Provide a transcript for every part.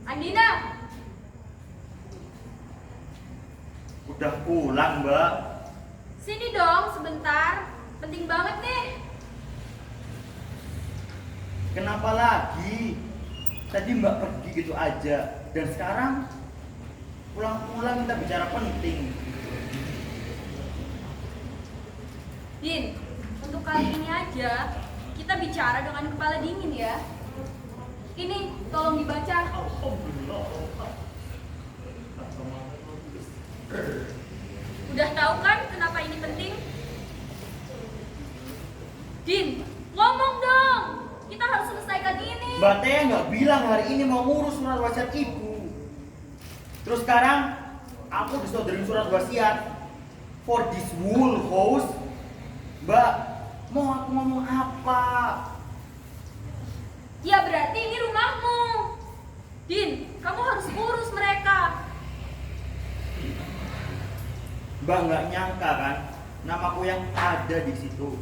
Andina, Udah pulang, Mbak. sini dong sebentar. Penting banget nih. Kenapa lagi? Tadi Mbak pergi gitu aja. Dan sekarang pulang-pulang kita bicara penting. Din, untuk kali ini aja kita bicara dengan kepala dingin ya. Ini tolong dibaca. Udah tahu kan kenapa ini penting? Din, ngomong dong. Kita harus selesaikan ini. Mbak Tia nggak bilang hari ini mau ngurus surat wasiat ibu. Terus sekarang aku disodorin surat wasiat for this whole house. Mbak, mau aku ngomong apa? Ya berarti ini rumahmu. Din, kamu harus urus mereka. Mbak nggak nyangka kan namaku yang ada di situ.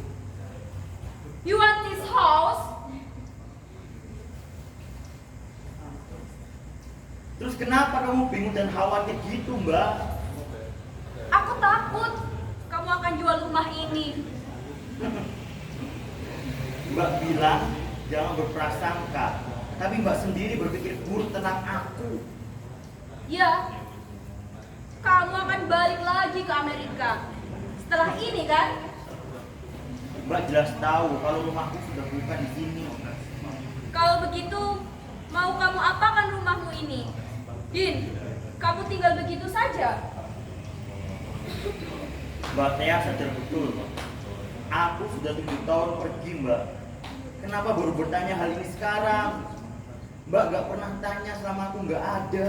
You want this house? Terus kenapa kamu bingung dan khawatir gitu, Mbak? Aku takut kamu akan jual rumah ini. Mbak bilang jangan berprasangka, tapi Mbak sendiri berpikir buruk tentang aku. Ya, kamu akan balik lagi ke Amerika. Setelah ini kan? Mbak jelas tahu kalau rumahku sudah bukan di sini. Kalau begitu, mau kamu apakan rumahmu ini? Din, kamu tinggal begitu saja? Mbak Tia sadar betul. Aku sudah 7 tahun pergi, Mbak. Kenapa baru bertanya hal ini sekarang? Mbak gak pernah tanya selama aku gak ada.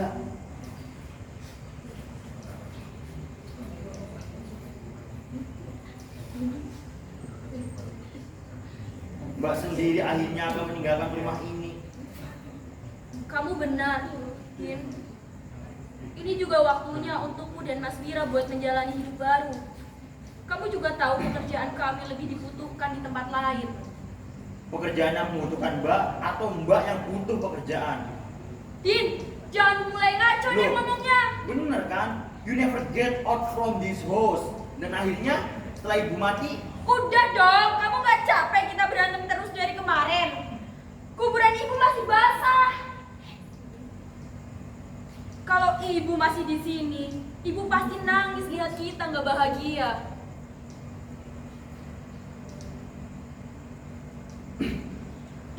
Mbak sendiri akhirnya akan meninggalkan rumah ini. Kamu benar, Din. Ini juga waktunya untukmu dan Mas Wira buat menjalani hidup baru. Kamu juga tahu pekerjaan kami lebih dibutuhkan di tempat lain. Pekerjaan yang membutuhkan Mbak atau Mbak yang butuh pekerjaan? Din, jangan mulai ngaco deh Loh, ngomongnya. bener kan? You never get out from this house. Dan akhirnya setelah ibu mati, Udah dong, kamu gak capek kita berantem terus dari kemarin? Kuburan ibu masih basah. Kalau ibu masih di sini, ibu pasti nangis lihat kita nggak bahagia.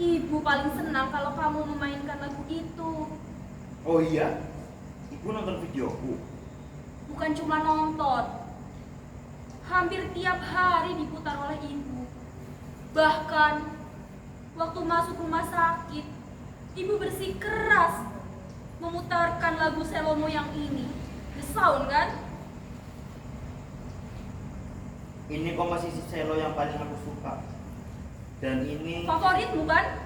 Ibu paling senang kalau kamu memainkan lagu itu. oh iya, ibu nonton videoku. Bukan cuma nonton, hampir tiap hari diputar oleh ibu. Bahkan waktu masuk rumah sakit, ibu bersikeras memutarkan lagu selomo yang ini. The Sound kan? Ini komposisi selo yang paling aku suka. Dan ini Favoritmu kan?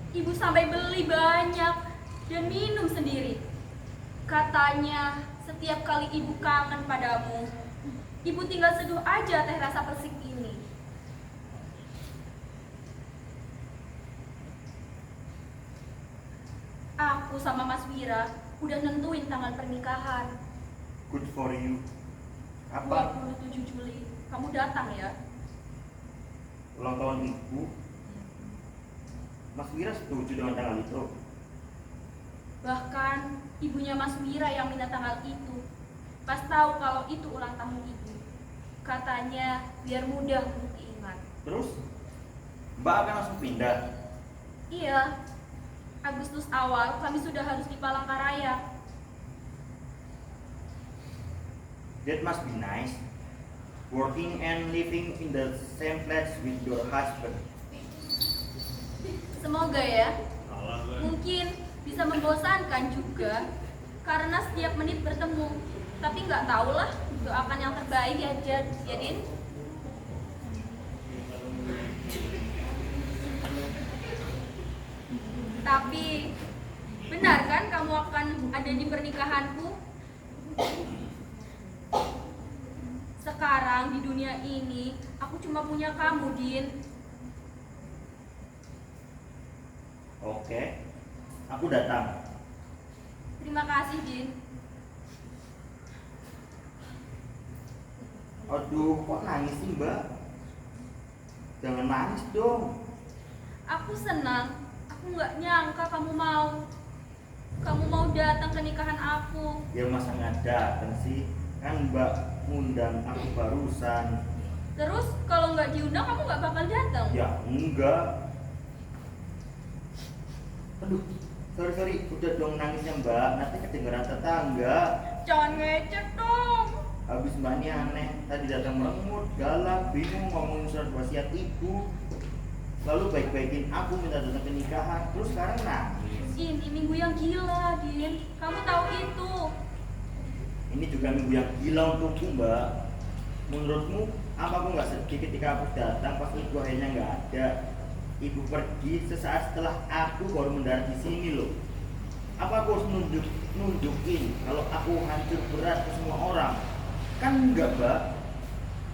Ibu sampai beli banyak dan minum sendiri. Katanya setiap kali ibu kangen padamu, ibu tinggal seduh aja teh rasa persik ini. Aku sama Mas Wira udah nentuin tanggal pernikahan. good for you. Apa? 27 Juli. Kamu datang ya? Ulang tahun ibu. Mas Wira setuju dengan tanggal itu. Bahkan ibunya Mas Wira yang minta tanggal itu. Pas tahu kalau itu ulang tahun ibu. Katanya biar mudah untuk diingat. Terus Mbak akan langsung pindah. Iya, Agustus awal kami sudah harus di Palangkaraya. That must be nice. Working and living in the same place with your husband. Semoga ya. Mungkin bisa membosankan juga karena setiap menit bertemu. Tapi nggak tahulah, doakan yang terbaik ya, ya Din. Tapi benar kan kamu akan ada di pernikahanku? Sekarang di dunia ini aku cuma punya kamu, Din. Oke, aku datang. Terima kasih, Din. Aduh, kok nangis sih Mbak? Jangan nangis dong. Aku senang. Aku nggak nyangka kamu mau datang ke nikahan aku. Ya masa nggak datang sih? Kan Mbak ngundang aku barusan. Terus kalau nggak diundang kamu nggak bakal datang. Ya enggak. Aduh, sorry, udah dong nangisnya Mbak. Nanti kedengeran tetangga. Jangan ngecek dong. Habis Mbak ini aneh. Tadi datang merengut, galak, bingung ngomongin surat wasiat ibu. Lalu baik-baikin aku minta datang ke nikahan. Terus sekarang nangis. Ini minggu yang gila, Din. Kamu tahu itu. Ini juga minggu yang gila untukku Mbak. Menurutmu apa aku nggak sedih ketika aku datang pas ibu akhirnya nggak ada? Ibu pergi sesaat setelah aku baru mendarat di sini loh. Apa aku harus nunjukin kalau aku hancur berat ke semua orang? Kan enggak Mbak.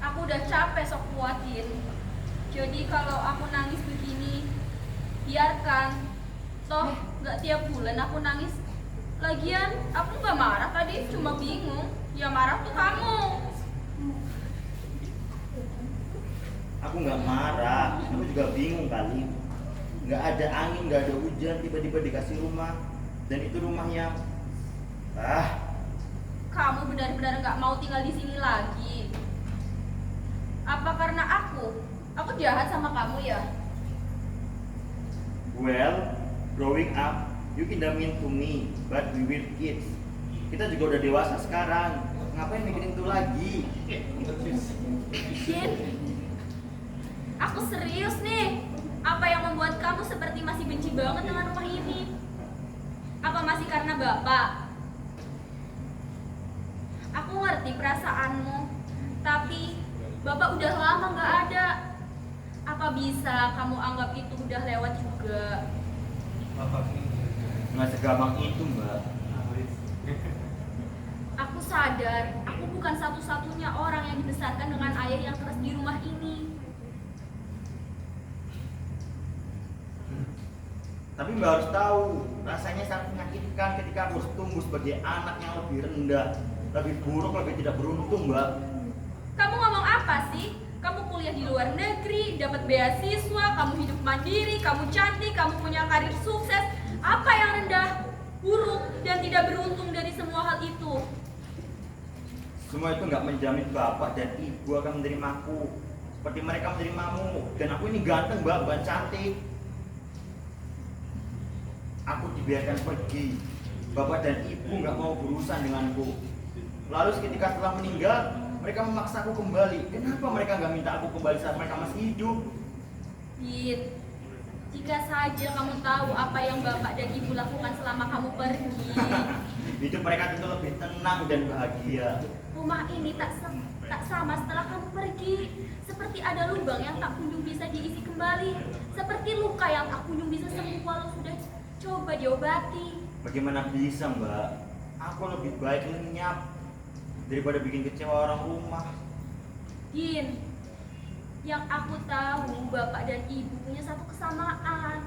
Aku udah capek sok kuatin. Jadi kalau aku nangis begini, biarkan. Toh nggak tiap bulan aku nangis. Lagian aku nggak marah tadi, cuma bingung. Ya marah tuh kamu. Aku nggak marah, aku juga bingung kali. Nggak ada angin, nggak ada hujan, tiba-tiba dikasih rumah. Dan itu rumah yang Kamu benar-benar nggak mau tinggal di sini lagi. Apa karena aku jahat sama kamu ya? well, growing up, you kinda mean to me, but we were kids. Kita juga udah dewasa sekarang. Ngapain mikirin itu lagi? Din, aku serius nih. Apa yang membuat kamu seperti masih benci banget dengan rumah ini? Apa masih karena Bapak? Aku ngerti perasaanmu, tapi Bapak udah lama nggak ada. Apa bisa kamu anggap itu udah lewat juga? Nggak segampang itu Mbak. Aku sadar, aku bukan satu-satunya orang yang dibesarkan dengan ayah yang keras di rumah ini. Tapi Mbak harus tahu, rasanya sangat menyakitkan ketika aku harus tumbuh sebagai anak yang lebih rendah, lebih buruk, lebih tidak beruntung Mbak. Kamu ngomong apa sih? Kamu kuliah di luar negeri, dapat beasiswa, kamu hidup mandiri, kamu cantik, kamu punya karir sukses. Apa yang rendah, buruk, dan tidak beruntung dari semua hal itu? Semua itu nggak menjamin Bapak dan Ibu akan menerimaku seperti mereka menerimamu. Dan aku ini ganteng Mbak, bukan cantik. Aku dibiarkan pergi. Bapak dan Ibu nggak mau berurusan denganku. Lalu seketika setelah meninggal, mereka memaksa aku kembali. Kenapa mereka nggak minta aku kembali saat mereka masih hidup? Dit, jika saja kamu tahu apa yang Bapak dan Ibu lakukan selama kamu pergi. Hidup mereka tentu lebih tenang dan bahagia. Rumah ini tak sama setelah kamu pergi. Seperti ada lubang yang tak kunjung bisa diisi kembali. Seperti luka yang tak kunjung bisa sembuh walau sudah coba diobati. Bagaimana bisa Mbak? Aku lebih baik lenyap daripada bikin kecewa orang rumah. Din, yang aku tahu Bapak dan Ibu punya satu kesamaan.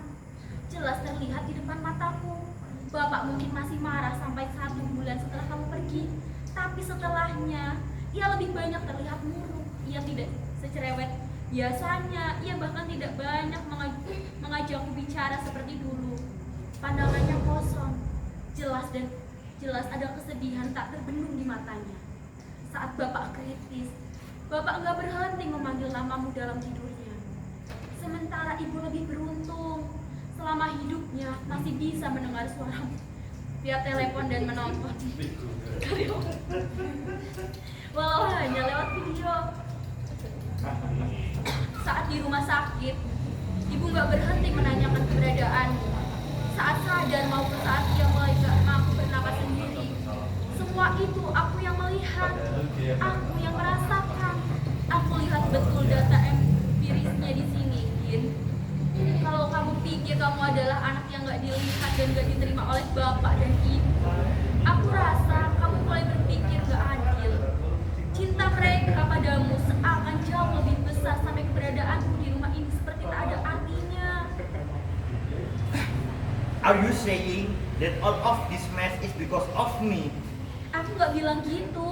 Jelas terlihat di depan mataku. Bapak mungkin masih marah sampai 1 bulan setelah kamu pergi. Tapi setelahnya, ia lebih banyak terlihat murung. Ia tidak secerewet biasanya. Ia bahkan tidak banyak mengajakku bicara seperti dulu. Pandangannya kosong. Jelas ada kesedihan tak terbendung di matanya. Saat Bapak kritis, Bapak nggak berhenti memanggil namamu dalam tidurnya. Sementara Ibu lebih beruntung. Selama hidupnya masih bisa mendengar suaramu via telepon dan menonton. Walau hanya lewat video. Saat di rumah sakit, Ibu nggak berhenti menanyakan keberadaanmu. Saat sadar maupun saat ia mulai gak mampu bernapas sendiri. Semua itu aku yang melihat, aku yang merasakan. Aku lihat betul data empirisnya di sini, Gin. Kalau kamu pikir kamu adalah anak yang gak dilihat dan gak diterima oleh bapak dan ibu, aku rasa kamu mulai berpikir gak adil. Cinta mereka padamu seakan jauh lebih besar sampai keberadaanmu di rumah ini seperti tak ada artinya. Are you saying saying that all of this mess is because of me. Aku nggak bilang gitu.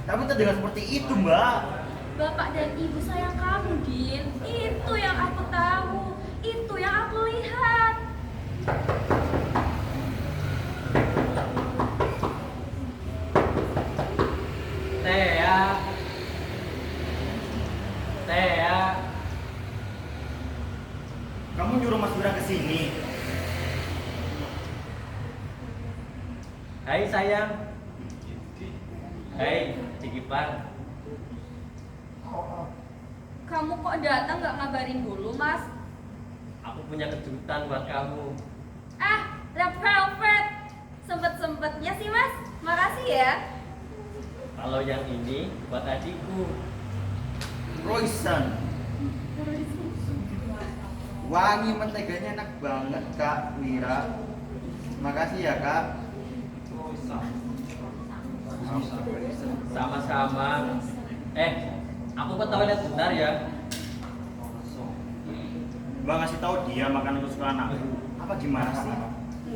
Tapi terdengar seperti itu, Mbak. Bapak dan ibu sayang kamu, Din. Itu yang aku tahu. Itu yang aku lihat. Tea, Tea, Kamu nyuruh Mas Wira ke sini. hai sayang, hai Cikipar, Kamu kok datang nggak ngabarin dulu, Mas? aku punya kejutan buat kamu. Ah, Red Velvet. Sempet-sempetnya sih, Mas. Makasih ya. Kalau yang ini buat adikku. Royson. Wangi menteganya enak banget, Kak Wira. Makasih ya, Kak. Sama-sama. Aku ke toilet bentar ya. Mbak ngasih tahu dia makan kesukaan aku. Apa gimana sih?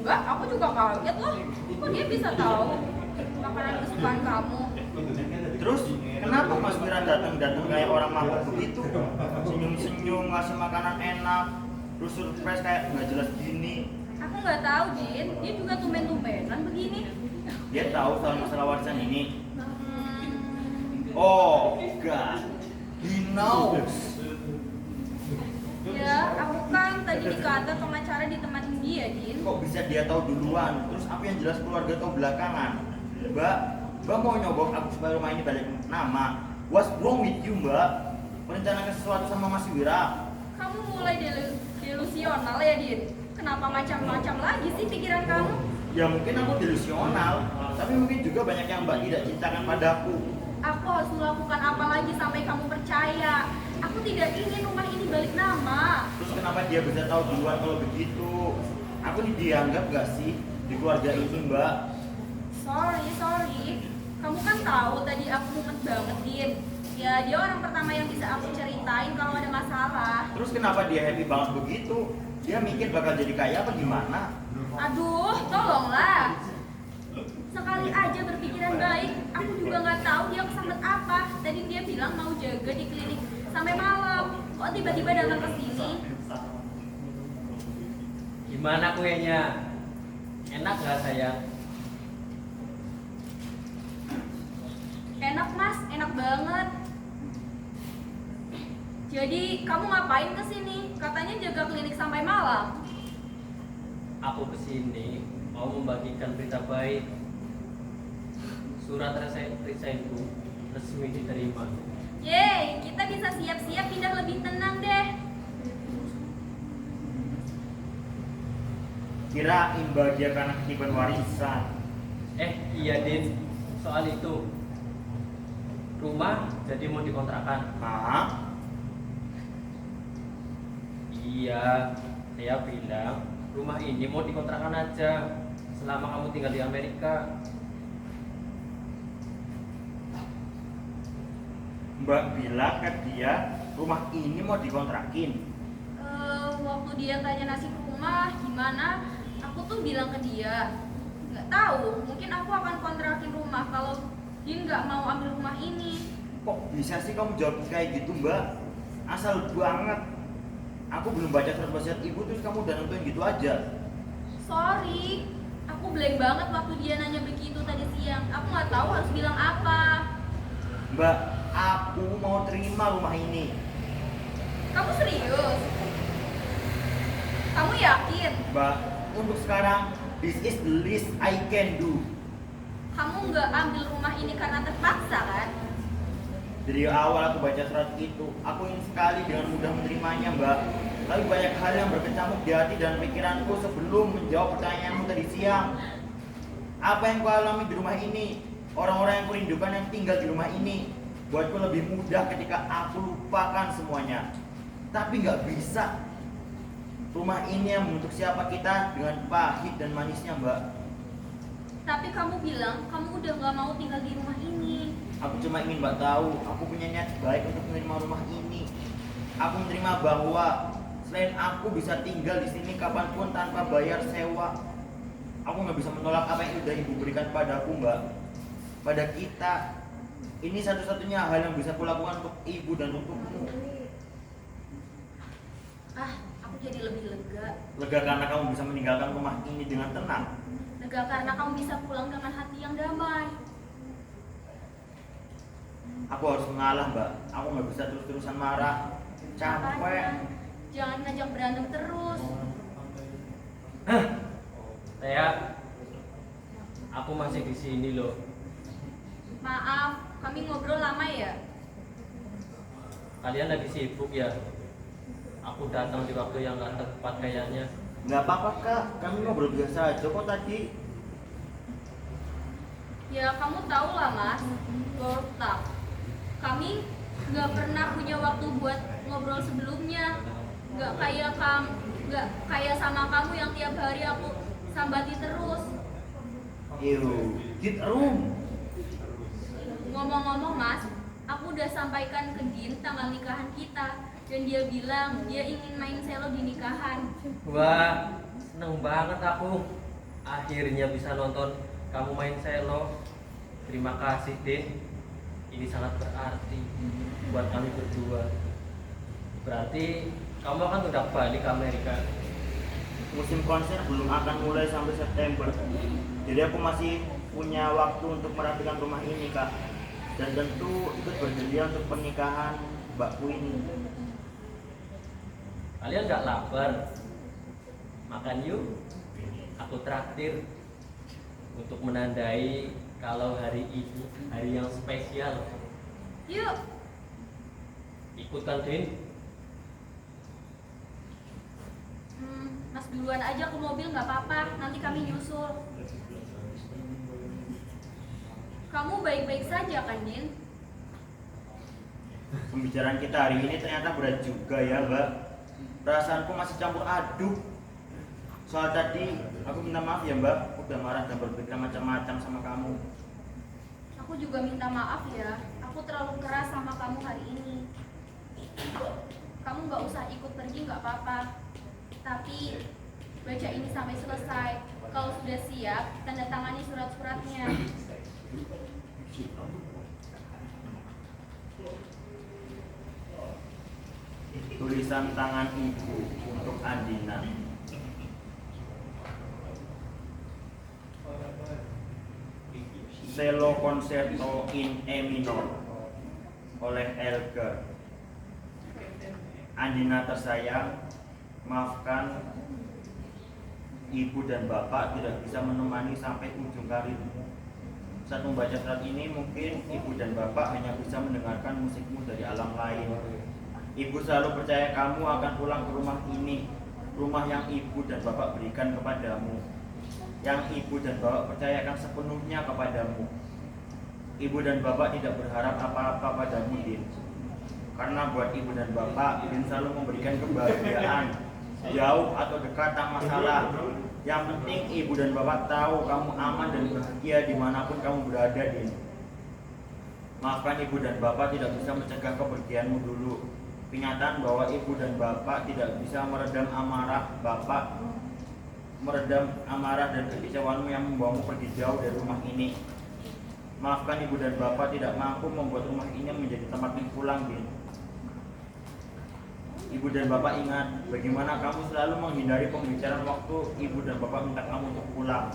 Enggak, aku juga kaget loh. Kok dia bisa tahu makanan kesukaan kamu? Terus kenapa Mas Wira datang kayak orang mabuk begitu? Senyum-senyum, ngasih makanan enak, terus surprise kayak nggak jelas gini. Aku nggak tahu, Din. Dia juga tumben-tumbenan begini. Dia tahu soal masalah warisan ini. Hmm, Oh, God, he knows. ya, aku kan tadi dikata pengacara ditemanin dia, Din. Kok bisa dia tahu duluan? Terus apa yang jelas keluarga tahu belakangan? Mbak mau nyogok aku supaya rumah ini balik nama. What's wrong with you, Mbak? Merencanakan sesuatu sama Mas Wira? Kamu mulai delusional ya, Din. Kenapa macam-macam lagi sih pikiran kamu? Ya mungkin aku delusional, tapi mungkin juga banyak yang Mbak tidak cintakan padaku. Aku harus melakukan apa lagi sampai kamu percaya? Aku tidak ingin rumah ini balik nama. Terus kenapa dia bisa tahu duluan kalau begitu? Aku dianggap gak sih di keluarga ini, Mbak? Sorry. Kamu kan tahu tadi aku mumet banget, Din. Ya, dia orang pertama yang bisa aku ceritain kalau ada masalah. Terus kenapa dia happy banget begitu? Dia mikir bakal jadi kaya apa gimana? Aduh, tolonglah. Sekali aja berpikiran baik. Aku juga nggak tahu dia kesambet apa. Tadi dia bilang mau jaga di klinik sampai malam. Kok tiba-tiba datang ke sini? Gimana kuenya? Enak gak sayang? Enak, Mas. Enak banget. Jadi, kamu ngapain ke sini? Katanya jaga klinik sampai malam. Aku kesini mau membagikan berita baik. Surat resign-ku resmi diterima. Yeay, kita bisa siap-siap pindah lebih tenang deh. Kirain bahagia karena ketiban warisan. Iya Din, soal itu rumah jadi mau dikontrakan. Hah? Iya, saya bilang rumah ini mau dikontrakan aja selama kamu tinggal di Amerika. Mbak bilang ke dia rumah ini mau dikontrakin. Waktu dia tanya nasib rumah gimana, aku tuh bilang ke dia, nggak tahu, mungkin aku akan kontrakin rumah kalau dia nggak mau ambil rumah ini. Kok bisa sih kamu jawab kayak gitu, Mbak? Asal banget. Aku belum baca surat wasiat ibu terus kamu udah nentuin gitu aja. Sorry, aku blank banget waktu dia nanya begitu tadi siang. Aku nggak tahu harus bilang apa. Mbak, aku mau terima rumah ini. Kamu serius? Kamu yakin? Mbak, untuk sekarang this is the least I can do. Kamu nggak ambil rumah ini karena terpaksa kan? Dari awal aku baca surat itu, aku ingin sekali dengan mudah menerimanya, Mbak. Tapi banyak hal yang berkecamuk di hati dan pikiranku sebelum menjawab pertanyaanmu tadi siang. Apa yang kau alami di rumah ini? Orang-orang yang kurindukan yang tinggal di rumah ini. Buatku lebih mudah ketika aku lupakan semuanya. Tapi nggak bisa. Rumah ini yang membentuk siapa kita dengan pahit dan manisnya, Mbak. Tapi kamu bilang kamu udah nggak mau tinggal di rumah ini. Aku cuma ingin Mbak tahu, aku punya niat baik untuk menerima rumah ini. Aku menerima bahwa Selain aku bisa tinggal di sini kapanpun tanpa bayar sewa, aku nggak bisa menolak apa yang sudah ibu berikan padaku, Mbak. Pada kita, ini satu-satunya hal yang bisa kulakukan untuk ibu dan untukmu. Aku jadi lebih lega. Lega karena kamu bisa meninggalkan rumah ini dengan tenang. Lega karena kamu bisa pulang dengan hati yang damai. Aku harus mengalah, Mbak. Aku nggak bisa terus-terusan marah. Capek. Makanya, jangan ngajak berantem terus. Tea, aku masih di sini loh. Maaf, kami ngobrol lama ya? Kalian lagi sibuk ya? Aku datang di waktu yang gak tepat kayaknya. Nggak apa-apa, Kak. Kami ngobrol biasa aja kok tadi. Ya kamu tahu lah mas, Gortak. Kami nggak pernah punya waktu buat ngobrol sebelumnya. Nggak kayak sama kamu yang tiap hari aku sambati terus. Get room. Ngomong-ngomong mas, aku udah sampaikan ke Din tanggal nikahan kita. Dan dia bilang dia ingin main selo di nikahan. Wah, seneng banget aku. Akhirnya bisa nonton kamu main selo. Terima kasih, Din. Ini sangat berarti buat kami berdua. Berarti kamu akan udah balik ke Amerika. Musim konser belum akan mulai sampai September. Jadi aku masih punya waktu untuk merapikan rumah ini, Kak. Dan tentu ikut bersedia untuk pernikahan mbakku ini. Kalian nggak lapar? Makan yuk. Aku traktir untuk menandai kalau hari ini hari yang spesial. Yuk. Ikutkan, Din. Mas duluan aja ke mobil nggak apa-apa, nanti kami nyusul. Kamu baik-baik saja kan, Din? Pembicaraan kita hari ini ternyata berat juga ya, Mbak. Perasaanku masih campur aduk. Soal tadi, aku minta maaf ya, Mbak. Aku udah marah dan berpikiran macam-macam sama kamu. Aku juga minta maaf ya, aku terlalu keras sama kamu hari ini. Kamu nggak usah ikut pergi nggak apa-apa. Tapi baca ini sampai selesai. Kalau sudah siap, tanda tangani surat-suratnya. Tulisan tangan ibu untuk Andina. Cello Concerto in E minor oleh Elgar. Andina tersayang, maafkan ibu dan bapak tidak bisa menemani sampai ujung karirmu. Saat membaca surat ini mungkin ibu dan bapak hanya bisa mendengarkan musikmu dari alam lain. Ibu selalu percaya kamu akan pulang ke rumah ini, rumah yang ibu dan bapak berikan kepadamu, yang ibu dan bapak percayakan sepenuhnya kepadamu. Ibu dan bapak tidak berharap apa-apa padamu, Din. Karena buat ibu dan bapak, Din selalu memberikan kebahagiaan, jauh atau dekat tak masalah. Yang penting ibu dan bapak tahu kamu aman dan bahagia dimanapun kamu berada, Din. Maafkan ibu dan bapak tidak bisa mencegah kepergianmu dulu. Kenyataan bahwa ibu dan bapak tidak bisa meredam amarah bapak, meredam amarah dan kekecewaanmu yang membawamu pergi jauh dari rumah ini. Maafkan ibu dan bapak tidak mampu membuat rumah ini menjadi tempat pulang, Din. Ibu dan bapak ingat bagaimana kamu selalu menghindari pembicaraan waktu ibu dan bapak minta kamu untuk pulang.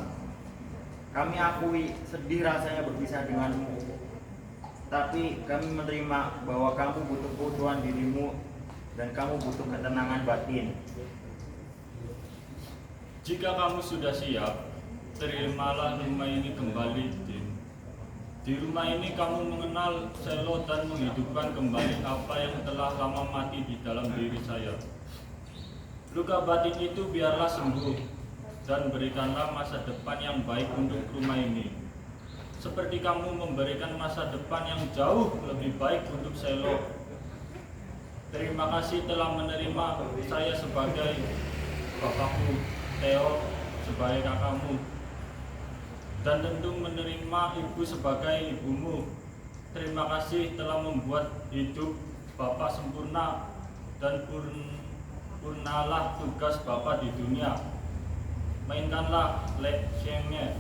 Kami akui sedih rasanya berpisah denganmu. Tapi kami menerima bahwa kamu butuh keutuhan dirimu dan kamu butuh ketenangan batin. Jika kamu sudah siap, terimalah rumah ini kembali, Din. Di rumah ini kamu mengenal selo dan menghidupkan kembali apa yang telah lama mati di dalam diri saya. Luka batin itu biarlah sembuh dan berikanlah masa depan yang baik untuk rumah ini. Seperti kamu memberikan masa depan yang jauh lebih baik untuk selo. Terima kasih telah menerima saya sebagai bapakmu, Theo sebagai kakakmu, dan tentu menerima ibu sebagai ibumu. Terima kasih telah membuat hidup bapak sempurna dan sempurnalah tugas Bapak di dunia. Mainkanlah lesyengnya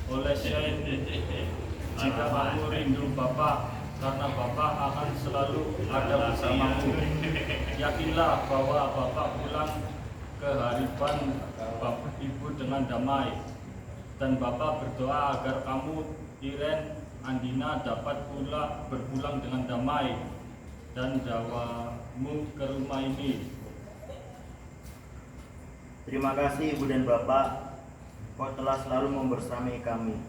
oleh Shane. Jika kamu rindu Bapak, karena Bapak akan selalu ada bersamamu. Yakinlah bahwa Bapak pulang ke harapan Bapak Ibu dengan damai. Dan Bapak berdoa agar kamu, Iren, Andina dapat berpulang dengan damai dan jawamu ke rumah ini. Terima kasih Ibu dan Bapak, kau telah selalu membersamai kami.